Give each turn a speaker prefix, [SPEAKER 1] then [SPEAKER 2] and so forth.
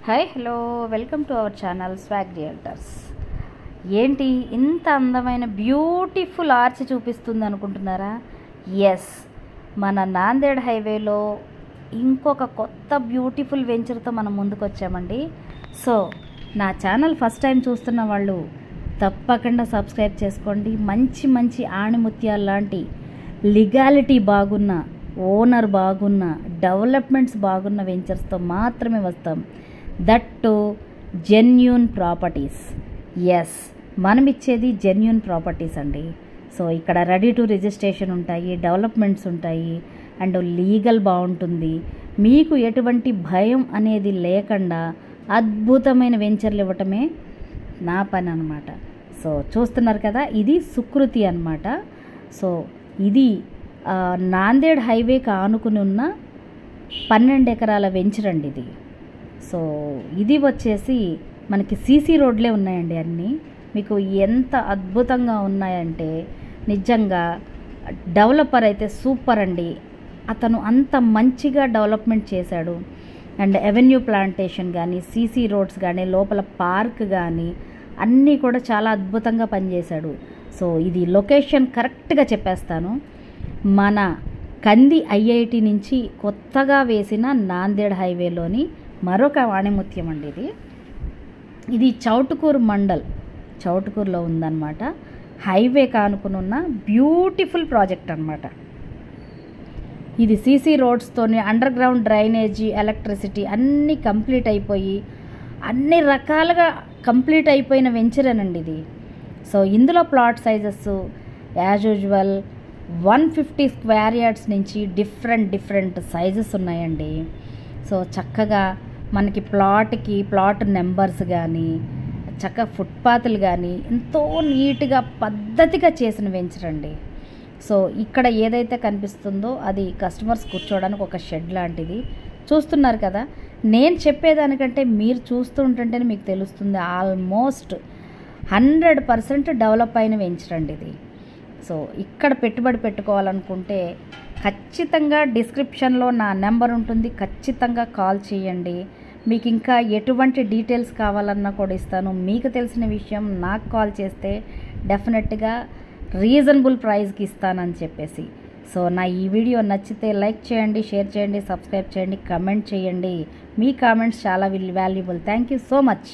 [SPEAKER 1] Hi hello welcome to our channel swag realtors. ఏంటి ఇంత అందమైన బ్యూటిఫుల్ ఆర్చ్ చూపిస్తుంది అనుకుంటున్నారా? ఎస్, మన నాందేడ్ హైవేలో ఇంకొక కొత్త బ్యూటిఫుల్ వెంచర్తో మనం ముందుకు వచ్చామండి. సో నా ఛానల్ ఫస్ట్ టైం చూస్తున్న వాళ్ళు తప్పకుండా సబ్స్క్రైబ్ చేసుకోండి. మంచి మంచి ఆణిముత్యాల లాంటి లీగాలిటీ బాగున్న, ఓనర్ బాగున్న, డెవలప్మెంట్స్ బాగున్న వెంచర్స్తో మాత్రమే వస్తాం. That to genuine properties. Yes, మనం ఇచ్చేది జెన్యూన్ ప్రాపర్టీస్ అండి. సో ఇక్కడ రెడీ టు రిజిస్ట్రేషన్ ఉంటాయి, డెవలప్మెంట్స్ ఉంటాయి, అండ్ లీగల్ బాగుంటుంది. మీకు ఎటువంటి భయం అనేది లేకుండా అద్భుతమైన వెంచర్లు ఇవ్వటమే నా పని అన్నమాట. సో చూస్తున్నారు కదా, ఇది సుకృతి అన్నమాట. సో ఇది నాందేడ్ హైవేకి ఆనుకుని ఉన్న 12 ఎకరాల వెంచర్ అండి ఇది. సో ఇది వచ్చేసి మనకి సీసీ రోడ్లే ఉన్నాయండి అన్నీ. మీకు ఎంత అద్భుతంగా ఉన్నాయంటే నిజంగా డెవలపర్ అయితే సూపర్ అండి. అతను అంత మంచిగా డెవలప్మెంట్ చేశాడు. అండ్ అవెన్యూ ప్లాంటేషన్ కానీ, సీసీ రోడ్స్ కానీ, లోపల పార్క్ కానీ అన్నీ కూడా చాలా అద్భుతంగా పనిచేశాడు. సో ఇది లొకేషన్ కరెక్ట్గా చెప్పేస్తాను. మన కంది ఐఐటి నుంచి కొత్తగా వేసిన నాందేడ్ హైవేలోని మరొక వాణిముత్యం అండి ఇది చౌటుకూరు మండల్, చౌటుకూరులో ఉందన్నమాట. హైవే కానుకుని ఉన్న బ్యూటిఫుల్ ప్రాజెక్ట్ అన్నమాట. ఇది సీసీ రోడ్స్తోని అండర్ గ్రౌండ్ డ్రైనేజీ, ఎలక్ట్రిసిటీ అన్నీ కంప్లీట్ అయిపోయి అన్ని రకాలుగా కంప్లీట్ అయిపోయిన వెంచరేనండి ఇది. సో ఇందులో plot sizes as usual 150 square yards నుంచి డిఫరెంట్ సైజెస్ ఉన్నాయండి. సో చక్కగా మనకి ప్లాట్ నెంబర్స్ కానీ, చక్కగా ఫుట్పాత్లు కానీ ఎంతో నీట్గా పద్ధతిగా చేసిన వెంచర్ అండి. సో ఇక్కడ ఏదైతే కనిపిస్తుందో అది కస్టమర్స్ కూర్చోవడానికి ఒక షెడ్ లాంటిది. చూస్తున్నారు కదా, నేను చెప్పేదానికంటే మీరు చూస్తూ ఉంటుంటేనే మీకు తెలుస్తుంది. ఆల్మోస్ట్ 100% డెవలప్ అయిన వెంచర్ అండి ఇది. సో ఇక్కడ పెట్టుబడి పెట్టుకోవాలనుకుంటే ఖచ్చితంగా డిస్క్రిప్షన్లో నా నెంబర్ ఉంటుంది, ఖచ్చితంగా కాల్ చేయండి. మీకు ఇంకా ఎటువంటి డీటెయిల్స్ కావాలన్నా కూడా ఇస్తాను. మీకు తెలిసిన విషయం నాకు కాల్ చేస్తే డెఫినెట్గా రీజనబుల్ ప్రైస్కి ఇస్తానని చెప్పేసి. సో నా ఈ వీడియో నచ్చితే లైక్ చేయండి, షేర్ చేయండి, సబ్స్క్రైబ్ చేయండి, కమెంట్ చేయండి. మీ కామెంట్స్ చాలా valuable. Thank you so much.